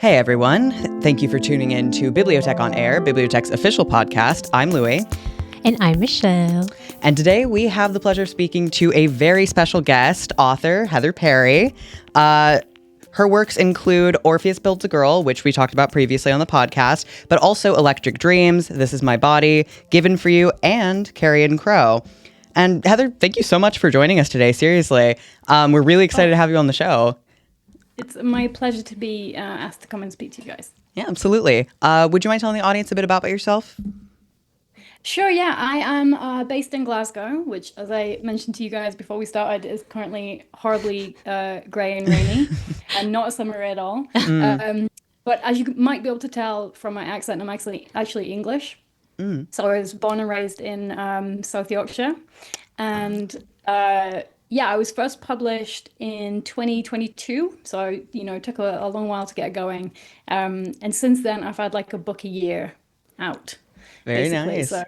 Hey everyone, thank you for tuning in to BiblioTech on Air, BiblioTech's official podcast. I'm Louie. And I'm Michelle. And today we have the pleasure of speaking to a very special guest, author Heather Parry. Her works include Orpheus Builds a Girl, which we talked about previously on the podcast, but also Electric Dreams, This Is My Body, Given for You, and Carrion Crow. And Heather, thank you so much for joining us today, seriously. We're really excited to have you on the show. It's my pleasure to be asked to come and speak to you guys. Yeah, absolutely. Would you mind telling the audience a bit about yourself? Sure, yeah. I am based in Glasgow, which, as I mentioned to you guys before we started, is currently horribly grey and rainy and not a summer at all. But as you might be able to tell from my accent, I'm actually English. So I was born and raised in South Yorkshire. And I was first published in 2022. So, it took a long while to get going. And since then, I've had like a book a year out. Very basically. nice. So,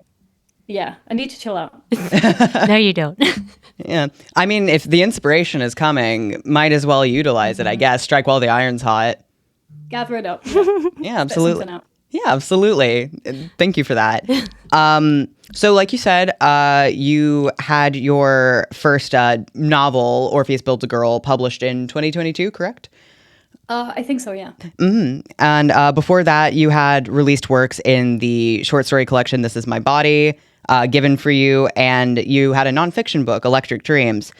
yeah, I need to chill out. No, you don't. Yeah. I mean, if the inspiration is coming, might as well utilize it, I guess. Strike while the iron's hot. Gather it up. Yeah, absolutely. something out. Yeah, absolutely. Thank you for that. So like you said, you had your first novel, Orpheus Builds a Girl, published in 2022, correct? I think so, yeah. And before that, you had released works in the short story collection, This Is My Body, Given for You, and you had a nonfiction book, Electric Dreams.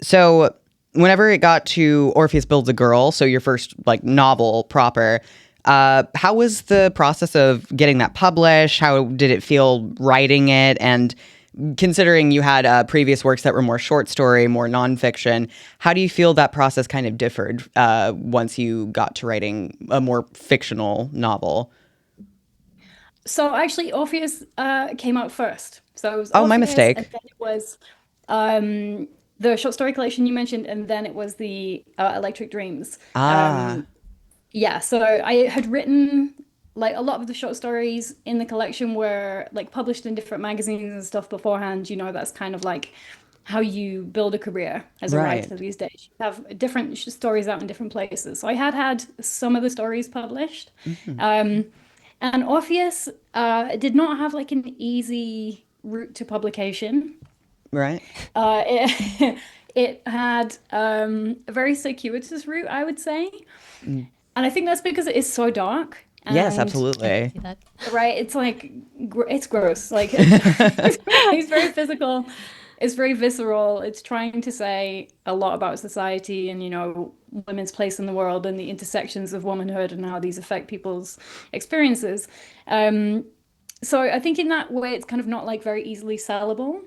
So whenever it got to Orpheus Builds a Girl, so your first novel proper, how was the process of getting that published? How did it feel writing it? And considering you had previous works that were more short story, more nonfiction, how do you feel that process kind of differed once you got to writing a more fictional novel? So actually, Orpheus came out first. So it was Oh, my Orpheus, mistake. and then it was the short story collection you mentioned, and then it was the Electric Dreams. Yeah, so I had written a lot of the short stories in the collection were published in different magazines and stuff beforehand. That's kind of like how you build a career as a Right. writer these days. You have different stories out in different places. So I had some of the stories published. And Orpheus did not have an easy route to publication. Right. It had a very circuitous route, I would say. And I think that's because it is so dark. Yes, And, absolutely. See that? right, it's it's gross. It's very physical. It's very visceral. It's trying to say a lot about society and, women's place in the world and the intersections of womanhood and how these affect people's experiences. So I think in that way, it's kind of not very easily sellable.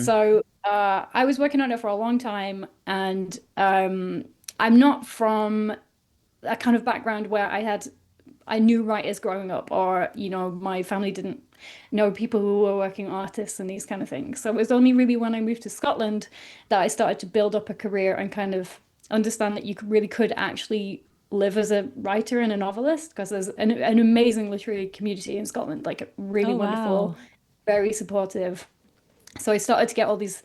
So I was working on it for a long time, and I'm not from a kind of background where I knew writers growing up, or my family didn't know people who were working artists and these kind of things. So it was only really when I moved to Scotland that I started to build up a career and kind of understand that you really could actually live as a writer and a novelist, because there's an amazing literary community in Scotland, really Oh, wonderful, wow. very supportive. So I started to get all these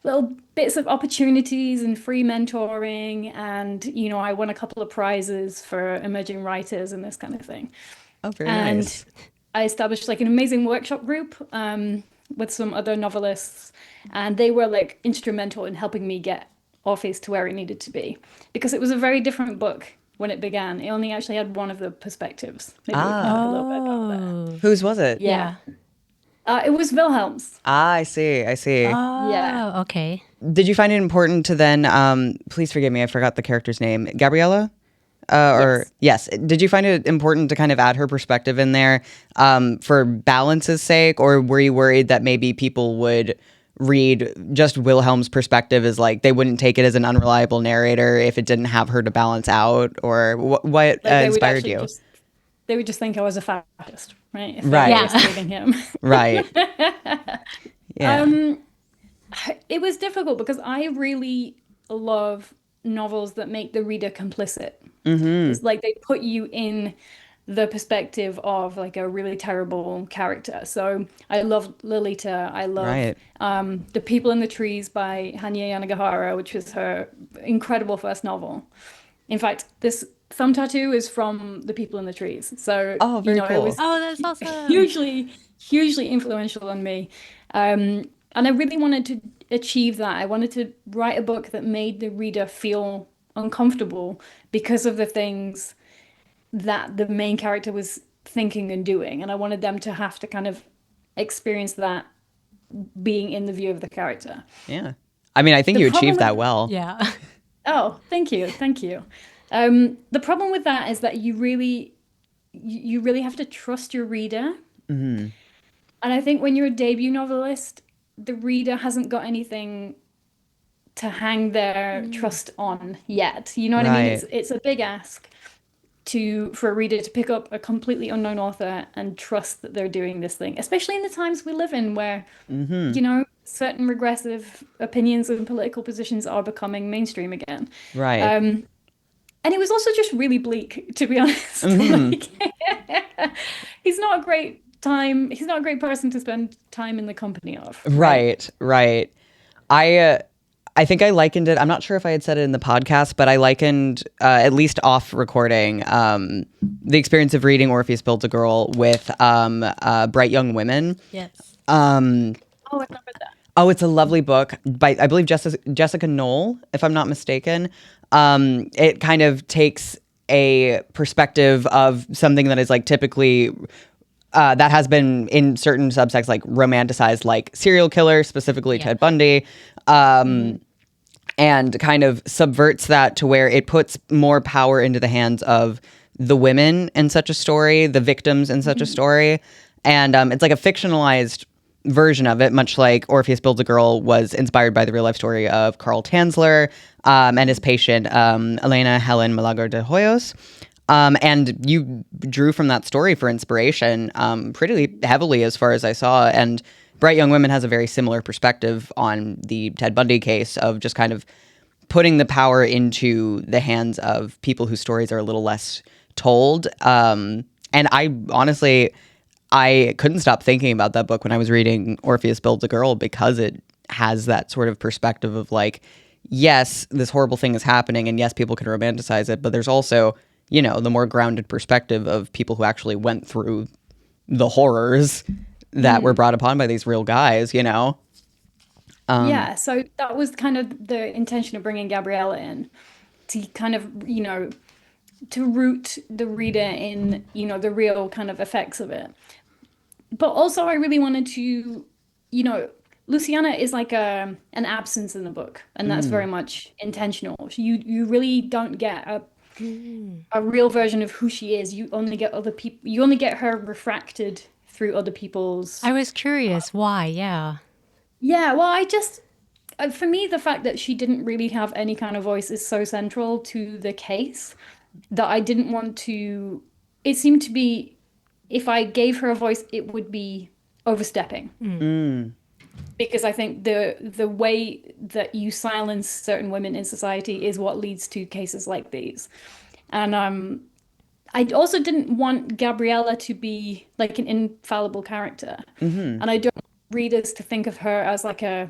little bits of opportunities and free mentoring, and I won a couple of prizes for emerging writers and this kind of thing. Oh, very And nice. I established an amazing workshop group with some other novelists, and they were instrumental in helping me get Orpheus to where it needed to be, because it was a very different book when it began. It only actually had one of the perspectives. Maybe we can talk a little bit about that. Oh, Whose was it? Yeah. It was Wilhelm's. I see. Yeah. Oh, okay. Did you find it important to then, please forgive me, I forgot the character's name, Gabriella? Yes. Did you find it important to kind of add her perspective in there for balance's sake, or were you worried that maybe people would read just Wilhelm's perspective as they wouldn't take it as an unreliable narrator if it didn't have her to balance out, or what They would inspired actually you? they would just think I was a fascist, right? If Right. they were Yeah. just reading him. Right. Yeah. It was difficult because I really love novels that make the reader complicit. It's they put you in the perspective of a really terrible character. So I love Lolita. I love Right. The People in the Trees by Hanya Yanagihara, which was her incredible first novel. In fact, this thumb tattoo is from The People in the Trees. So, Oh, very it cool. was Oh, that's awesome. hugely influential on me. And I really wanted to achieve that. I wanted to write a book that made the reader feel uncomfortable because of the things that the main character was thinking and doing. And I wanted them to have to kind of experience that being in the view of the character. Yeah. I mean, I think The you problem achieved with that well. Yeah. Oh, thank you, thank you. The problem with that is that you really have to trust your reader. Hmm. And I think when you're a debut novelist, the reader hasn't got anything to hang their trust on yet. You know what I mean? Right. It's a big ask for a reader to pick up a completely unknown author and trust that they're doing this thing, especially in the times we live in where, Hmm. certain regressive opinions and political positions are becoming mainstream again. Right. Um, and it was also just really bleak, to be honest. Hmm. Like, he's not a great time. He's not a great person to spend time in the company of, right? Right. Right. I uh, I think I likened it. I'm not sure if I had said it in the podcast, but I likened, at least off recording, the experience of reading Orpheus Builds a Girl with Bright Young Women. Yes. Um, Oh, I remember that. oh, it's a lovely book by, I believe, Jessica Knoll, if I'm not mistaken. It kind of takes a perspective of something that is like typically that has been in certain subsects like romanticized, like serial killer, specifically Yeah. Ted Bundy, and kind of subverts that to where it puts more power into the hands of the women in such a story, the victims in such a story. And it's like a fictionalized version of it, much like Orpheus Builds a Girl was inspired by the real life story of Carl Tanzler and his patient, Elena Helen Milagro de Hoyos. And you drew from that story for inspiration pretty heavily, as far as I saw. And Bright Young Women has a very similar perspective on the Ted Bundy case of just kind of putting the power into the hands of people whose stories are a little less told. And I honestly, I couldn't stop thinking about that book when I was reading Orpheus Builds a Girl, because it has that sort of perspective of like, yes, this horrible thing is happening, and yes, people can romanticize it, but there's also, the more grounded perspective of people who actually went through the horrors that were brought upon by these real guys. Yeah, so that was kind of the intention of bringing Gabriella in to kind of, to root the reader in, the real kind of effects of it. But also, I really wanted to, Luciana is like an absence in the book, and that's very much intentional. You really don't get a real version of who she is. You only get other people. You only get her refracted through other people's. I was curious why. Yeah. Yeah, well, for me, the fact that she didn't really have any kind of voice is so central to the case that I didn't want to. It seemed to be, if I gave her a voice, it would be overstepping. Because I think the way that you silence certain women in society is what leads to cases like these. And I also didn't want Gabriella to be like an infallible character. And I don't want readers to think of her as like a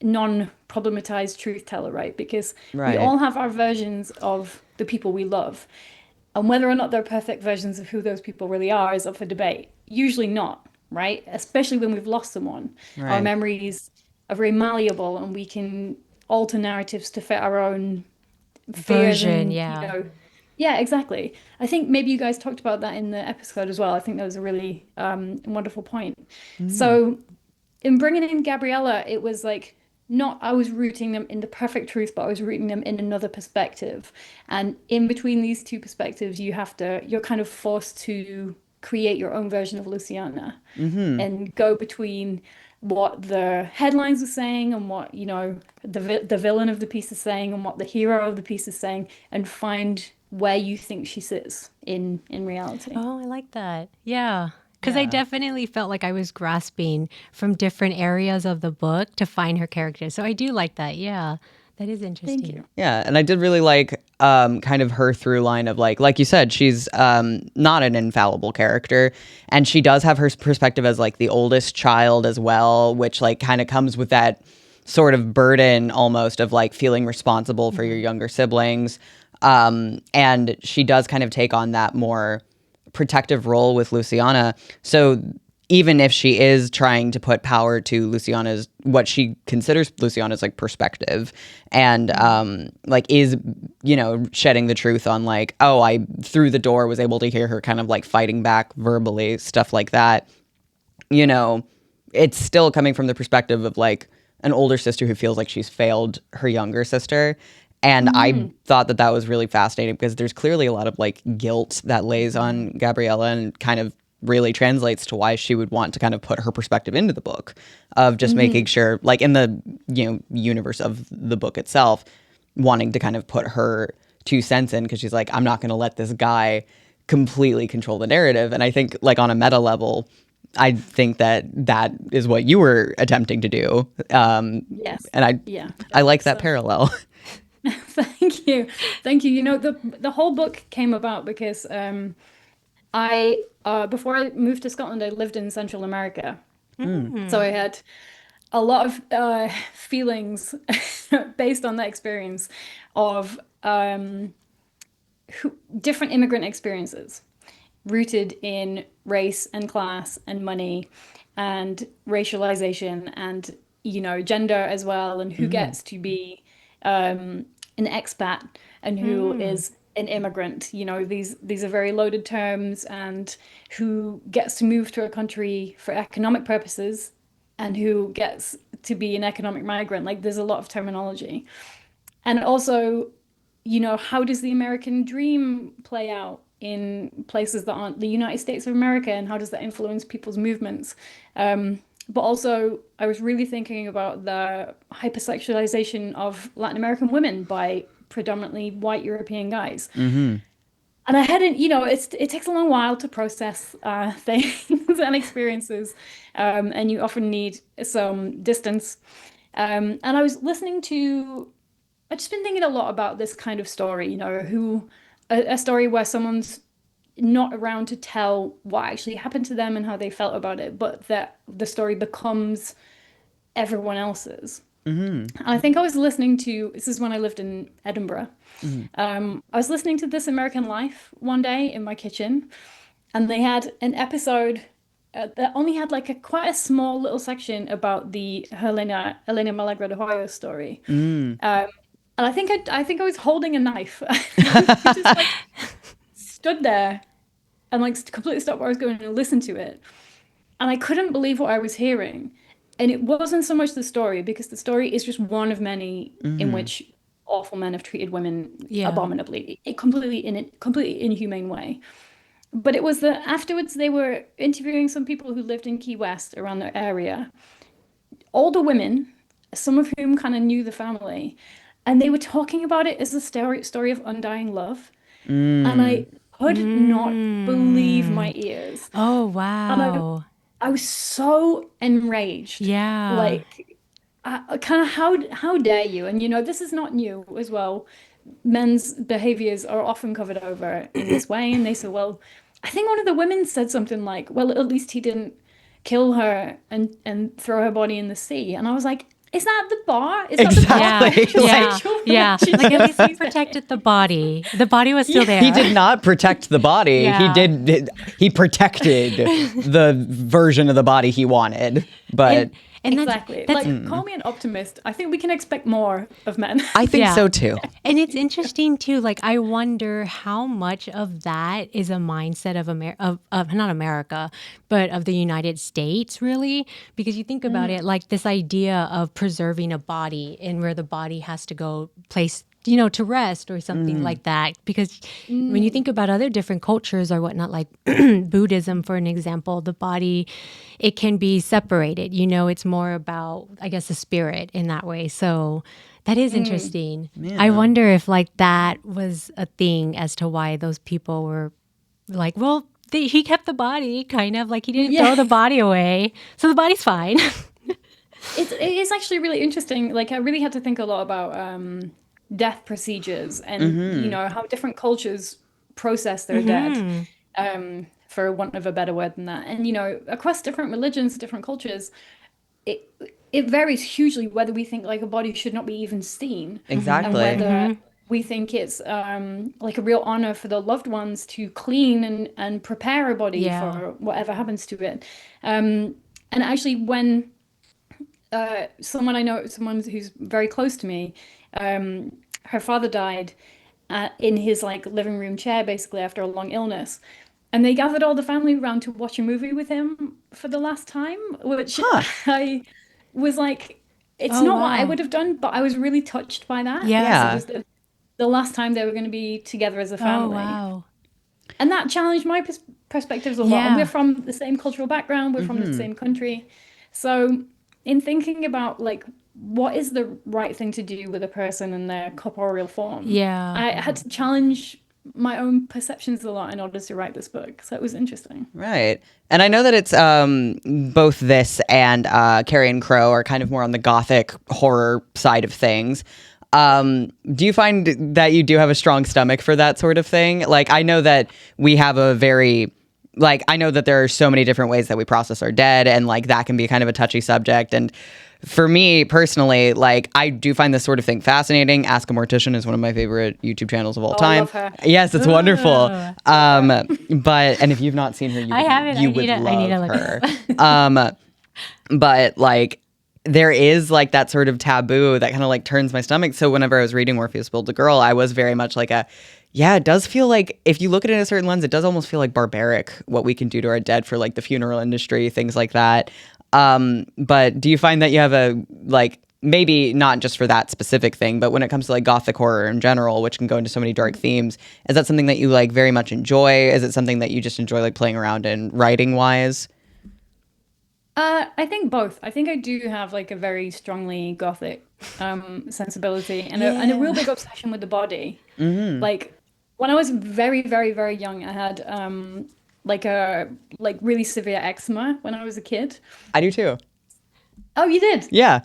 non-problematized truth teller, right? Because we Right. all have our versions of the people we love. And whether or not they're perfect versions of who those people really are is up for debate. Usually not, right? Especially when we've lost someone. Our Right. memories are very malleable, and we can alter narratives to fit our own fears Version. and, Yeah. yeah, exactly. I think maybe you guys talked about that in the episode as well. I think that was a really wonderful point. So in bringing in Gabriella, it was like not I was rooting them in the perfect truth, but I was rooting them in another perspective. And in between these two perspectives, you're kind of forced to create your own version of Luciana and go between what the headlines are saying and what, the villain of the piece is saying and what the hero of the piece is saying, and find where you think she sits in reality. Oh, I like that. Yeah. Because I definitely felt like I was grasping from different areas of the book to find her character. So I do like that. Yeah. That is interesting. Thank you. Yeah, and I did really like kind of her through line of like you said, she's not an infallible character, and she does have her perspective as like the oldest child as well, which like kind of comes with that sort of burden almost of like feeling responsible for your younger siblings. And she does kind of take on that more protective role with Luciana. So even if she is trying to put power to Luciana's, what she considers Luciana's like perspective, and like is, you know, shedding the truth on like, oh, I through the door was able to hear her kind of like fighting back verbally, stuff like that. You know, it's still coming from the perspective of like an older sister who feels like she's failed her younger sister. And I thought that that was really fascinating because there's clearly a lot of like guilt that lays on Gabriella and kind of really translates to why she would want to kind of put her perspective into the book of just making sure, like in the, you know, universe of the book itself, wanting to kind of put her 2 cents in because she's like, I'm not going to let this guy completely control the narrative. And I think like on a meta level, I think that that is what you were attempting to do. Yes. And I like that parallel. Thank you. Thank you. You know, the whole book came about because I before I moved to Scotland, I lived in Central America. So I had a lot of feelings based on that experience of different immigrant experiences rooted in race and class and money and racialization and, you know, gender as well, and who gets to be an expat and who is an immigrant. You know, these are very loaded terms, and who gets to move to a country for economic purposes and who gets to be an economic migrant. Like there's a lot of terminology. And also, you know, how does the American dream play out in places that aren't the United States of America, and how does that influence people's movements? But also, I was really thinking about the hypersexualization of Latin American women by predominantly white European guys. And I hadn't, you know, it takes a long while to process things and experiences, and you often need some distance. And I was listening to, I've just been thinking a lot about this kind of story, you know, a story where someone's not around to tell what actually happened to them and how they felt about it, but that the story becomes everyone else's. And I think I was listening to, this is when I lived in Edinburgh. I was listening to This American Life one day in my kitchen, and they had an episode that only had like quite a small little section about the Elena Malagra de Hoyo story. And I think I was holding a knife. I just like stood there and like completely stopped what I was going and listened to it. And I couldn't believe what I was hearing. And it wasn't so much the story, because the story is just one of many in which awful men have treated women abominably, in a completely inhumane way. But it was that afterwards they were interviewing some people who lived in Key West around their area, older women, some of whom kind of knew the family, and they were talking about it as a story of undying love. And I could not believe my ears. Oh, And wow. I was so enraged. Yeah. Like, kind of how dare you? And you know, this is not new as well. Men's behaviors are often covered over in this way. And they said, well, I think one of the women said something like, well, at least he didn't kill her and throw her body in the sea. And I was like, is that the bar? Is that Exactly. the bar? Yeah. Like at least he protected the body. The body was still there. He did not protect the body. Yeah. He protected the version of the body he wanted. But And exactly. Like, call me an optimist. I think we can expect more of men. I think so too. And it's interesting too. Like, I wonder how much of that is a mindset of not America, but of the United States, really. Because you think about it, like this idea of preserving a body and where the body has to go place, you know, to rest or something like that. Because when you think about other different cultures or whatnot, like Buddhism, for an example, the body, it can be separated. You know, it's more about, I guess, the spirit in that way. So that is interesting. Yeah. I wonder if like that was a thing as to why those people were like, well, he kept the body, kind of like he didn't throw the body away. So the body's fine. It is actually really interesting. Like, I really had to think a lot about death procedures and, you know, how different cultures process their dead, for want of a better word than that. And, you know, across different religions, different cultures, it varies hugely whether we think like a body should not be even seen. Exactly. And whether we think it's like a real honor for the loved ones to clean and prepare a body Yeah. for whatever happens to it. And actually, when someone I know, someone who's very close to me, her father died in his like living room chair, basically after a long illness. And they gathered all the family around to watch a movie with him for the last time, which Huh. I was like, it's Oh, not what I wow. would have done, but I was really touched by that because it Yeah. Yeah. was the last time they were going to be together as a Oh, family. wow. And that challenged my perspectives a lot. And we're Yeah. from the same cultural background, we're from the Mm-hmm. same country. So, in thinking about like what is the right thing to do with a person in their corporeal form, Yeah. I had to challenge my own perceptions a lot in order to write this book. So it was interesting. Right. And I know that it's both this and Carrion Crow are kind of more on the gothic horror side of things. Do you find that you do have a strong stomach for that sort of thing? Like, I know that we have a very, like, I know that there are so many different ways that we process our dead, and like that can be kind of a touchy subject. And for me personally, like, I do find this sort of thing fascinating. Ask a Mortician is one of my favorite YouTube channels of all Oh, I time. love her. Yes, it's wonderful. Oh. But and if you've not seen her, I haven't. you I would need to love look her. it up. But like there is like that sort of taboo that kind of like turns my stomach. So whenever I was reading Orpheus Builds a Girl, I was very much like yeah, it does feel like if you look at it in a certain lens, it does almost feel like barbaric what we can do to our dead for like the funeral industry, things like that. But do you find that you have a like maybe not just for that specific thing, but when it comes to like gothic horror in general, which can go into so many dark themes, is that something that you like very much enjoy? Is it something that you just enjoy like playing around in writing wise? I think both. I think I do have like a very strongly gothic sensibility and a real Yeah. big obsession with the body. Like when I was very, very, very young, I had like a like really severe eczema when I was a kid. I do too. Oh, you did? Yeah.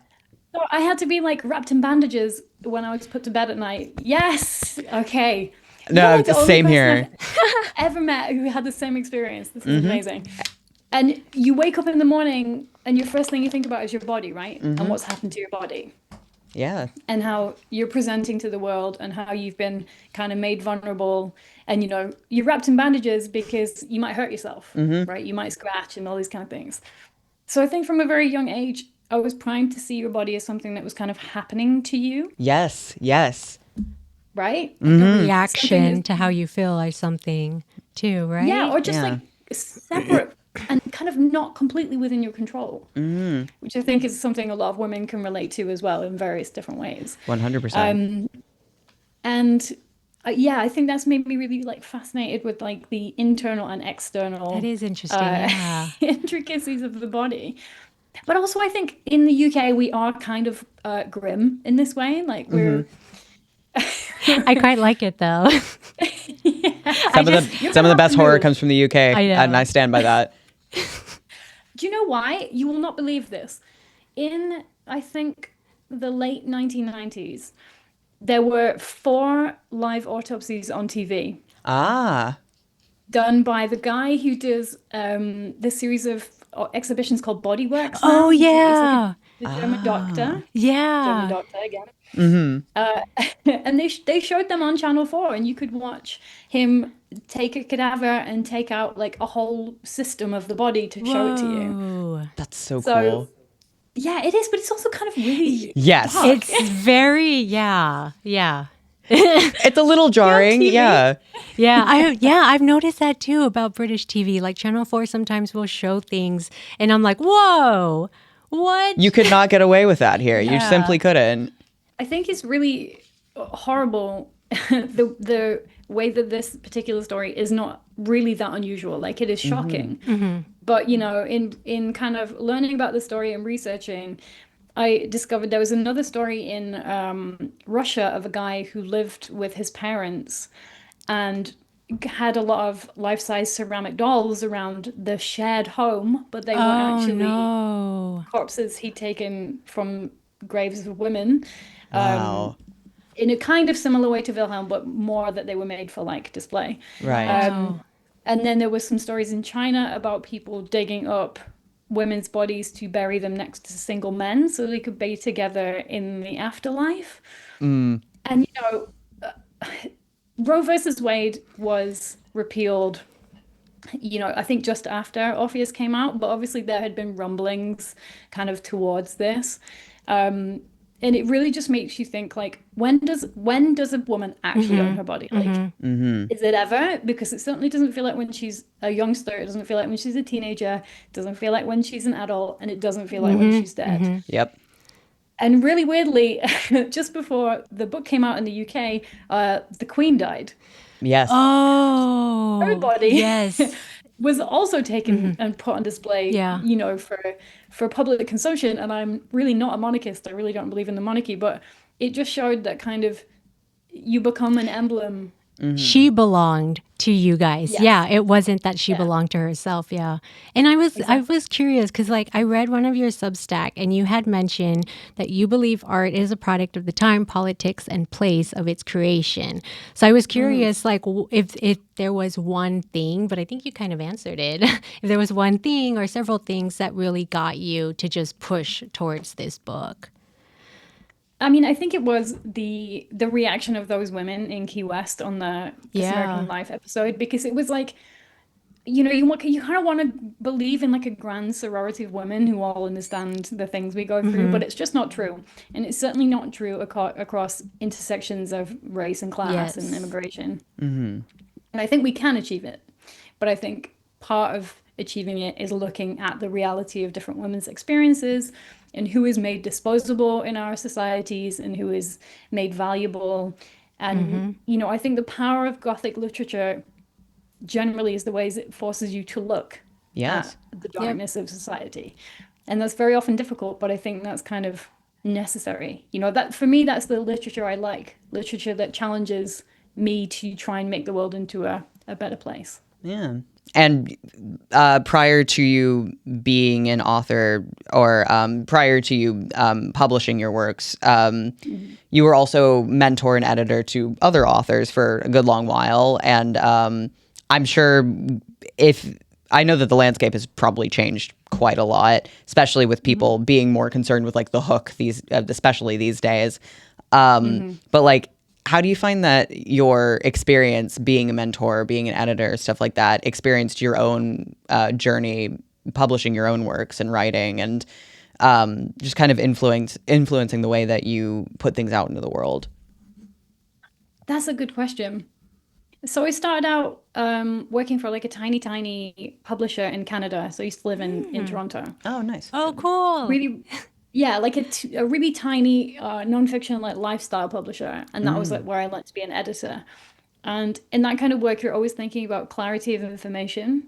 So I had to be like wrapped in bandages when I was put to bed at night. Yes. Okay. You're No, like the only same person here. I've ever met who had the same experience. This is amazing. And you wake up in the morning and your first thing you think about is your body, right? And what's happened to your body Yeah. and how you're presenting to the world and how you've been kind of made vulnerable. And, you know, you're wrapped in bandages because you might hurt yourself, right? You might scratch and all these kind of things. So I think from a very young age, I was primed to see your body as something that was kind of happening to you, Yes. Yes. right? Like a Something reaction that's, to how you feel or something too, yeah, right? or just Yeah. like separate and kind of not completely within your control, which I think is something a lot of women can relate to as well in various different ways. 100%. And yeah, I think that's made me really like fascinated with like the internal and external That is interesting. Yeah. intricacies of the body. But also, I think in the UK we are kind of grim in this way. Like we're I quite like it though. I just, you're Some gonna of the have best to horror move. comes from the UK, I and I know. stand by that. Do you know why? You will not believe this. In, I think, the late 1990s, there were 4 live autopsies on TV Ah. done by the guy who does this series of exhibitions called Bodyworks Oh now. He's like yeah. the German doctor. German Yeah. doctor again. And they showed them on Channel 4, and you could watch him take a cadaver and take out like a whole system of the body to show it to you. Whoa. That's so So cool. yeah, it is, but it's also kind of really Yes. dark. It's very, yeah. Yeah. It's a little jarring. TV. Yeah. I've noticed that too about British TV. Like Channel 4 sometimes will show things and I'm like, "Whoa. What?" You could not get away with that here. You Yeah. simply couldn't. I think it's really horrible the way that this particular story is not really that unusual. Like it is shocking. But you know, in kind of learning about the story and researching, I discovered there was another story in Russia of a guy who lived with his parents and had a lot of life-size ceramic dolls around the shared home, but they were Oh actually no. corpses he'd taken from graves of women. Wow. In a kind of similar way to Wilhelm, but more that they were made for like display. Right. Wow. And then there was some stories in China about people digging up women's bodies to bury them next to single men so they could be together in the afterlife. And you know, Roe versus Wade was repealed, I think just after Orpheus came out, but obviously there had been rumblings kind of towards this. And it really just makes you think, like, when does a woman actually own her body? Like, is it ever? Because it certainly doesn't feel like when she's a youngster, it doesn't feel like when she's a teenager, it doesn't feel like when she's an adult, and it doesn't feel like when she's dead. Yep. And really weirdly, just before the book came out in the UK, the Queen died. Yes. Her Oh, body yes. was also taken and put on display, Yeah. for public consumption. And I'm really not a monarchist. I really don't believe in the monarchy, but it just showed that kind of you become an emblem. She belonged to you guys. Yes. Yeah, it wasn't that she Yeah. belonged to herself. Yeah. And I was Exactly. curious because like I read one of your Substack and you had mentioned that you believe art is a product of the time, politics, and place of its creation. So I was curious like if there was one thing, but I think you kind of answered it. If there was one thing or several things that really got you to just push towards this book. I mean, I think it was the reaction of those women in Key West on the This Yeah. American Life episode, because it was like, you kind of want to believe in like a grand sorority of women who all understand the things we go through, but it's just not true. And it's certainly not true across intersections of race and class and Yes. immigration. And I think we can achieve it. But I think part of achieving it is looking at the reality of different women's experiences and who is made disposable in our societies and who is made valuable. And, I think the power of Gothic literature generally is the ways it forces you to look Yes. at the darkness of society. And that's very often difficult, but I think that's kind of necessary. That for me, that's the literature I like, literature that challenges me to try and make the world into a better place. Yeah. And prior to you being an author or prior to you publishing your works, you were also mentor and editor to other authors for a good long while. And I'm sure I know that the landscape has probably changed quite a lot, especially with people being more concerned with like the hook especially these days. But like, how do you find that your experience being a mentor, being an editor, stuff like that, experienced your own journey publishing your own works and writing and just kind of influencing the way that you put things out into the world? That's a good question. So I started out working for like a tiny, tiny publisher in Canada. So I used to live in Toronto. Oh, nice. Oh, cool. Really, yeah, like a really tiny nonfiction like lifestyle publisher, and that was like where I learned to be an editor. And in that kind of work, you're always thinking about clarity of information,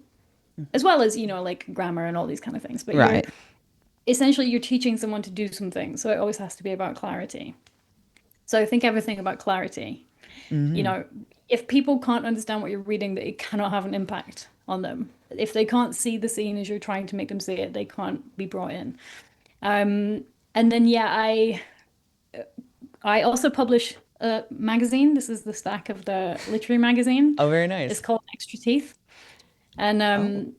as well as like grammar and all these kind of things. But Right. you're teaching someone to do something, so it always has to be about clarity. So I think everything about clarity. If people can't understand what you're reading, that it cannot have an impact on them. If they can't see the scene as you're trying to make them see it, they can't be brought in. And then yeah, I also publish a magazine. This is the stack of the literary magazine. Oh, very It's nice. called Extra Teeth, and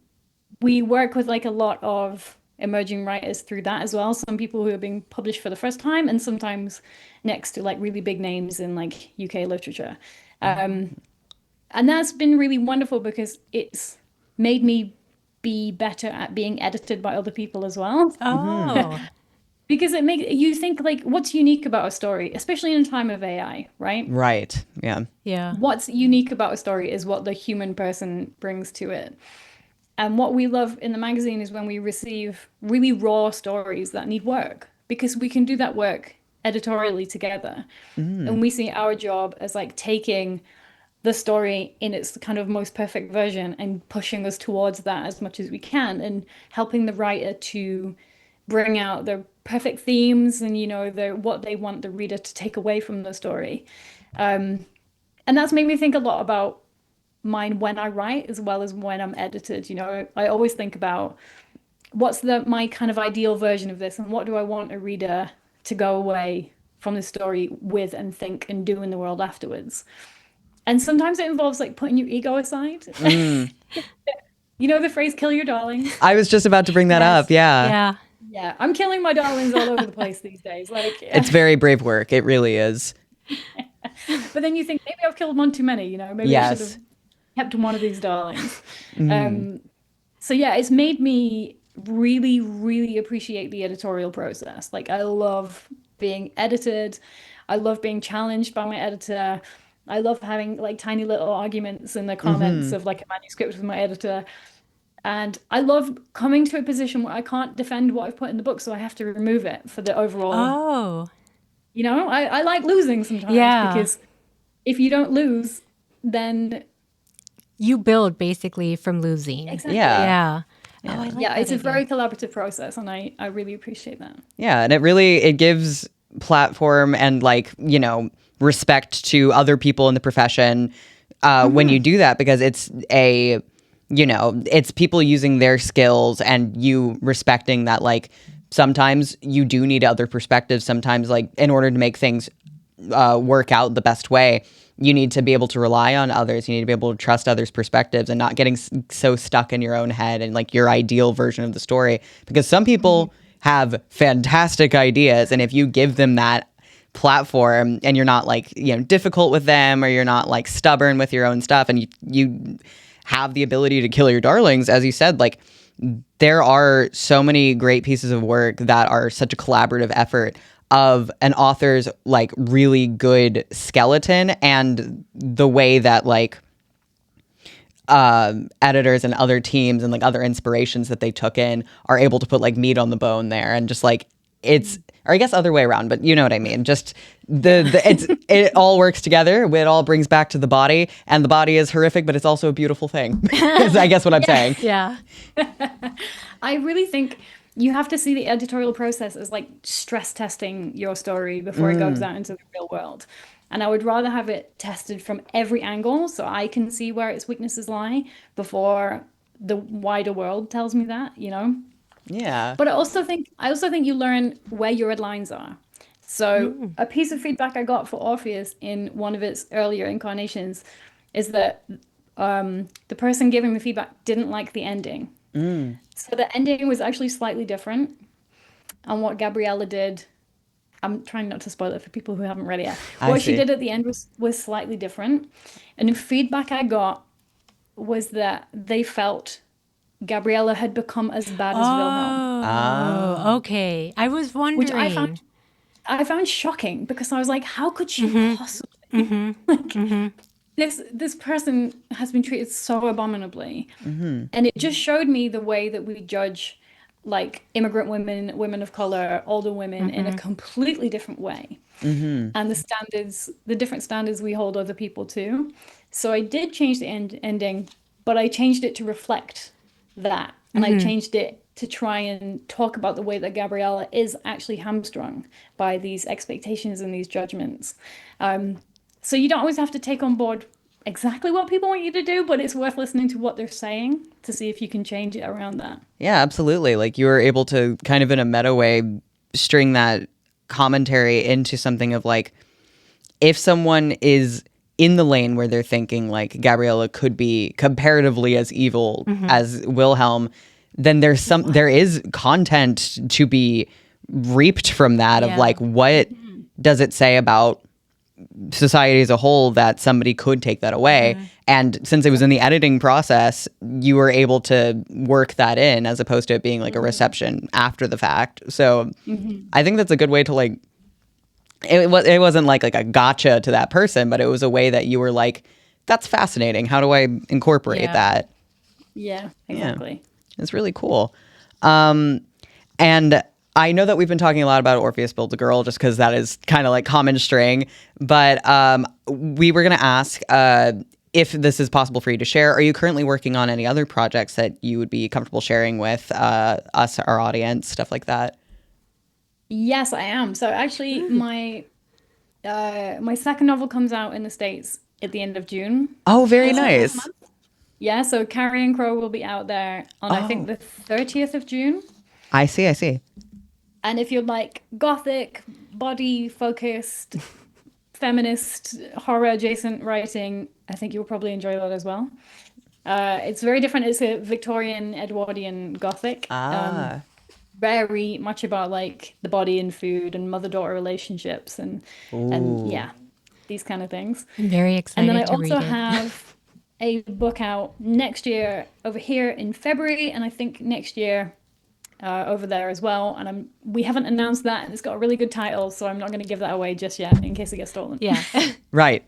we work with like a lot of emerging writers through that as well. Some people who are being published for the first time, and sometimes next to like really big names in like UK literature. And that's been really wonderful because it's made me be better at being edited by other people as well. Oh, Because it makes you think like what's unique about a story, especially in a time of AI, right? Right. Yeah. yeah. What's unique about a story is what the human person brings to it. And what we love in the magazine is when we receive really raw stories that need work, because we can do that work editorially together. And we see our job as like taking the story in its kind of most perfect version and pushing us towards that as much as we can, and helping the writer to bring out the perfect themes and what they want the reader to take away from the story. And that's made me think a lot about mine when I write as well as when I'm edited. I always think about what's my kind of ideal version of this, and what do I want a reader to go away from the story with and think and do in the world afterwards. And sometimes it involves like putting your ego aside. You know the phrase "kill your darlings." I was just about to bring that Yes. up. Yeah. Yeah. Yeah, I'm killing my darlings all over the place these days. Like, It's very brave work. It really is. But then you think maybe I've killed one too many, maybe I should have Yes. kept one of these darlings. Mm-hmm. Um, so yeah, it's made me really, really appreciate the editorial process. Like I love being edited. I love being challenged by my editor. I love having like tiny little arguments in the comments Mm-hmm. of like a manuscript with my editor. And I love coming to a position where I can't defend what I've put in the book, so I have to remove it for the overall. Oh, I like losing sometimes yeah. because if you don't lose, then You build basically from losing. exactly. Yeah. Yeah. Oh, Yeah. I like Yeah, that it's a idea. very collaborative process, and I really appreciate that. Yeah, and it gives platform and like, respect to other people in the profession when you do that, because it's people using their skills and you respecting that, like, sometimes you do need other perspectives. Sometimes, like, in order to make things work out the best way, you need to be able to rely on others. You need to be able to trust others' perspectives and not getting so stuck in your own head and like your ideal version of the story. Because some people have fantastic ideas, and if you give them that platform and you're not like, difficult with them, or you're not like stubborn with your own stuff, and you have the ability to kill your darlings, as you said, like, there are so many great pieces of work that are such a collaborative effort of an author's like really good skeleton, and the way that like editors and other teams and like other inspirations that they took in are able to put like meat on the bone there, and just like it's, or I guess other way around, but you know what I mean. Just it all works together. It all brings back to the body, and the body is horrific, but it's also a beautiful thing. Is I guess what I'm saying. Yeah. I really think you have to see the editorial process as like stress testing your story before it goes out into the real world. And I would rather have it tested from every angle so I can see where its weaknesses lie before the wider world tells me that. Yeah. But I also think you learn where your red lines are. So a piece of feedback I got for Orpheus in one of its earlier incarnations is that the person giving the feedback didn't like the ending. So the ending was actually slightly different. And what Gabriella did, I'm trying not to spoil it for people who haven't read it yet. I What she see. did at the end was slightly different. And the feedback I got was that they felt Gabriella had become as bad as Wilhelm, Oh, okay. I was which I wondering. found I found shocking because I was like, how could she possibly like this person has been treated so abominably. And it just showed me the way that we judge like immigrant women, women of color, older women in a completely different way. And the different standards we hold other people to. So I did change the ending, but I changed it to reflect that. And I changed it to try and talk about the way that Gabriella is actually hamstrung by these expectations and these judgments. So you don't always have to take on board exactly what people want you to do, but it's worth listening to what they're saying to see if you can change it around that. Yeah, absolutely. Like, you were able to kind of in a meta way string that commentary into something of like, if someone is in the lane where they're thinking like Gabriella could be comparatively as evil as Wilhelm, then there is content to be reaped from that, of Yeah. like, what does it say about society as a whole that somebody could take that away. And since it was in the editing process, you were able to work that in, as opposed to it being like a reception after the fact. So I think that's a good way to like, it wasn't like a gotcha to that person, but it was a way that you were like, that's fascinating. How do I incorporate Yeah. that? Yeah, Yeah. exactly. It's really cool. And I know that we've been talking a lot about Orpheus Builds a Girl, just because that is kind of like common string. But we were going to ask if this is possible for you to share. Are you currently working on any other projects that you would be comfortable sharing with us, our audience, stuff like that? Yes, I am. So actually, my second novel comes out in the States at the end of June. Oh, very So this nice. month. Yeah, so Carrion Crow will be out there on I think Oh, the 30th of June. I see. I see. And if you're like gothic, body focused, feminist, horror adjacent writing, I think you'll probably enjoy that as well. It's very different. It's a Victorian Edwardian gothic. Ah, Very much about like the body and food and mother-daughter relationships and ooh. yeah. these kind of things. I'm very And then excited I to read also it. have a book out next year over here in February, and I think next year over there as well. And we haven't announced that, and it's got a really good title, so I'm not going to give that away just yet in case it gets stolen. Yeah. Right.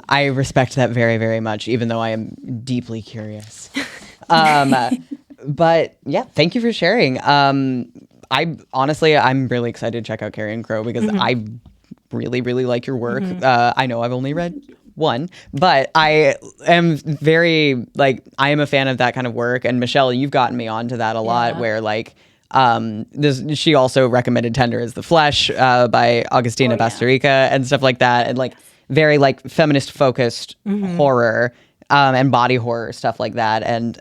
I respect that very, very much, even though I am deeply curious. But yeah, thank you for sharing. I'm really excited to check out Carrion Crow because I really, really like your work. I know I've only read one, but I am I am a fan of that kind of work. And Michelle, you've gotten me onto that a lot, Yeah. where she also recommended Tender as the Flesh by Augustina Bastarrica and stuff like that, and like very like feminist focused horror and body horror stuff like that. And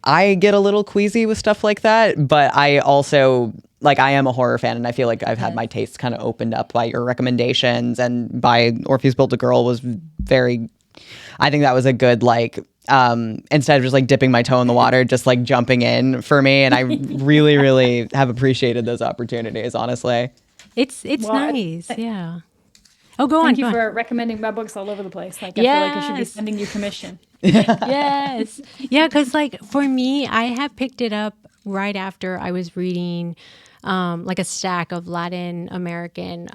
I get a little queasy with stuff like that, but I also I am a horror fan, and I feel like I've had my tastes kind of opened up by your recommendations, and by Orpheus Builds a Girl was very. I think that was a good instead of just like dipping my toe in the water, just like jumping in for me, and I really, really have appreciated those opportunities. Honestly, It's nice. Yeah. Oh, go on. Thank you go on. for recommending my books all over the place. Like, I feel like I should be Yes. sending you commission. Yes. Yeah, because like for me, I have picked it up right after I was reading like a stack of Latin American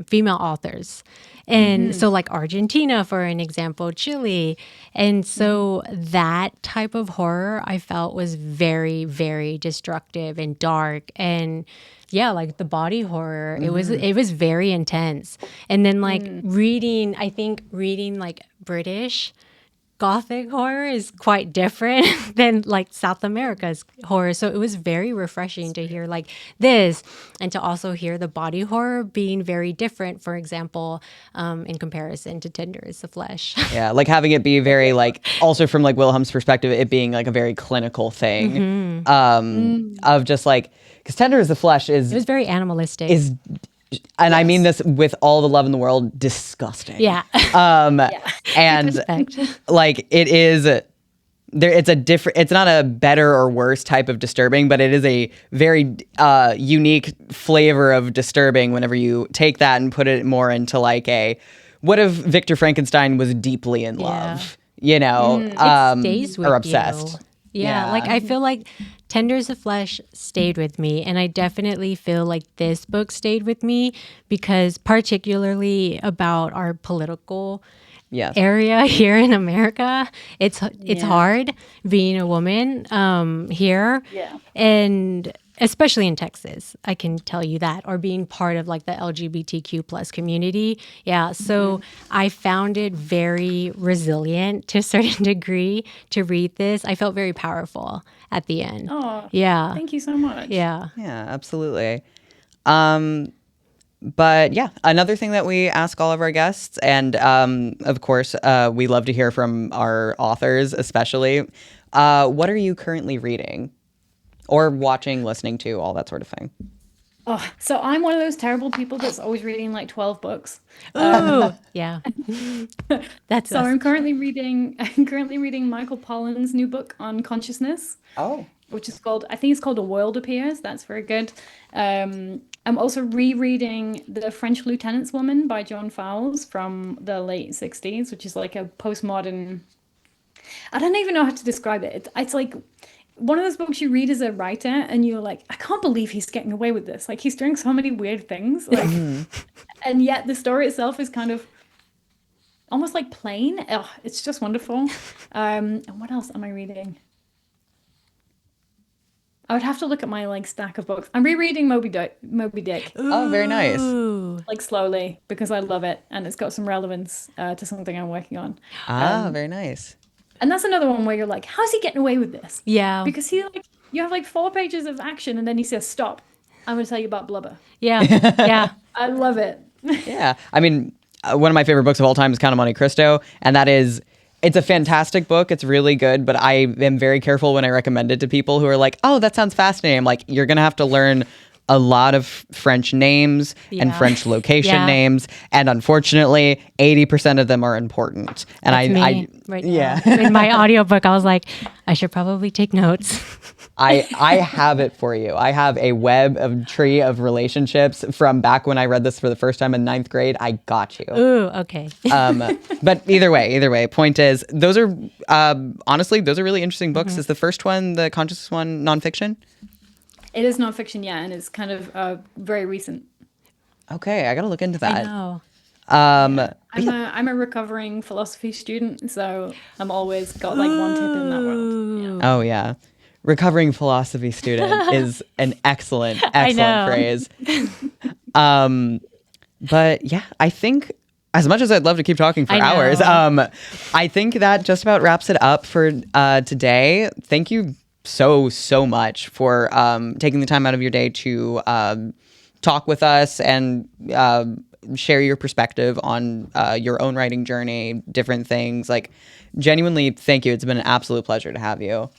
female authors. And so like Argentina, for an example, Chile. And so that type of horror I felt was very, very destructive and dark. And yeah, like the body horror, it was very intense. And then like reading like British Gothic horror is quite different than like South America's horror. So it was very refreshing to hear like this, and to also hear the body horror being very different, for example, in comparison to Tender is the Flesh. yeah, like having it be very also from like Wilhelm's perspective, it being like a very clinical thing of just like, because Tender is the Flesh It was very animalistic. and I mean this with all the love in the world, disgusting. Yeah. And Respect. like it is it's not a better or worse type of disturbing, but it is a very unique flavor of disturbing whenever you take that and put it more into like what if Victor Frankenstein was deeply in love, It stays with or obsessed. you. Yeah, like I feel like Tender is the Flesh stayed with me, and I definitely feel like this book stayed with me because particularly about our political area here in America, it's hard being a woman here, and especially in Texas, I can tell you that, or being part of like the LGBTQ plus community. Yeah. So I found it very resilient to a certain degree to read this. I felt very powerful at the end. Oh, yeah. Thank you so much. Yeah. Yeah, absolutely. But yeah, another thing that we ask all of our guests, and of course, we love to hear from our authors, especially. What are you currently reading? Or watching, listening to, all that sort of thing. Oh, so I'm one of those terrible people that's always reading like 12 books. Ooh, yeah. That's So us. I'm currently reading Michael Pollan's new book on consciousness, which is called, I think it's called A World Appears. That's very good. I'm also rereading The French Lieutenant's Woman by John Fowles from the late 60s, which is like a postmodern, I don't even know how to describe it. It's like one of those books you read as a writer and you're like, I can't believe he's getting away with this. Like, he's doing so many weird things. Like, and yet the story itself is kind of almost like plain. Oh, it's just wonderful. And what else am I reading? I would have to look at my like stack of books. I'm rereading Moby Dick. Oh, very nice. Ooh. Like slowly, because I love it and it's got some relevance to something I'm working on. Very nice. And that's another one where you're like, how's he getting away with this? Yeah. Because you have like 4 pages of action and then he says, stop. I'm going to tell you about blubber. Yeah. Yeah. I love it. Yeah. I mean, one of my favorite books of all time is Count of Monte Cristo. And it's a fantastic book. It's really good. But I am very careful when I recommend it to people who are like, oh, that sounds fascinating. I'm like, you're going to have to learn a lot of French names and Yeah. French location Yeah. names, and unfortunately, 80% of them are important. And That's me right now. yeah. In my audiobook, I was like, I should probably take notes. I have it for you. I have a web of tree of relationships from back when I read this for the first time in 9th grade. I got you. Ooh, okay. But either way, point is, those are honestly, those are really interesting books. Is the first one, the consciousness one, nonfiction? It is nonfiction, yeah, and it's kind of very recent. Okay, I gotta look into I that. know. I'm a recovering philosophy student, so I'm always got like one tip in that world. Yeah. Oh yeah. Recovering philosophy student is an excellent know. phrase. But yeah, I think as much as I'd love to keep talking for I know. hours, I think that just about wraps it up for today. Thank you so much for taking the time out of your day to talk with us and share your perspective on your own writing journey, different things. Like, genuinely, thank you. It's been an absolute pleasure to have you.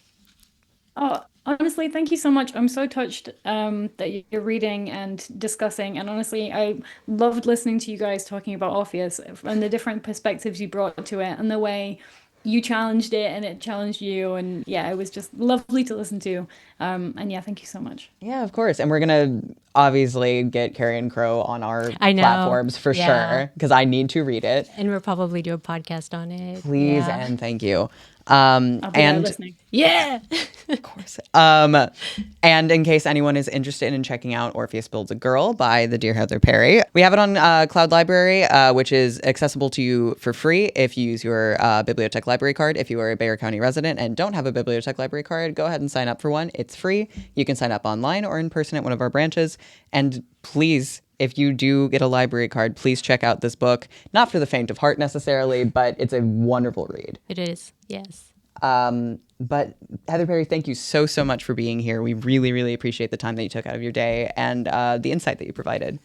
Oh, honestly, thank you so much. I'm so touched that you're reading and discussing. And honestly, I loved listening to you guys talking about Orpheus and the different perspectives you brought to it and the way you challenged it and it challenged you. And yeah, it was just lovely to listen to. And yeah, thank you so much. Yeah, of course. And we're going to obviously get Carrion Crow on our I know. platforms for Yeah. sure, because I need to read it. And we'll probably do a podcast on it. Please Yeah. and thank you. I'll be there And listening. Yeah. of course. And in case anyone is interested in checking out Orpheus Builds a Girl by the dear Heather Parry, we have it on cloudLibrary, which is accessible to you for free if you use your BiblioTech library card. If you are a Bexar County resident and don't have a BiblioTech library card, go ahead and sign up for one. It's free. You can sign up online or in person at one of our branches. And please, if you do get a library card, please check out this book. Not for the faint of heart necessarily, but it's a wonderful read. It is. Yes. But Heather Parry, thank you so much for being here. We really appreciate the time that you took out of your day and the insight that you provided.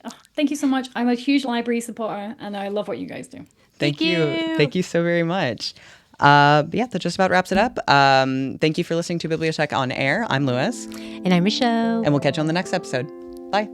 Oh, thank you so much. I'm a huge library supporter and I love what you guys do. Thank you. Thank you so very much. But yeah, that just about wraps it up. Thank you for listening to BiblioTech on Air. I'm Lewis. And I'm Michelle. And we'll catch you on the next episode. Bye.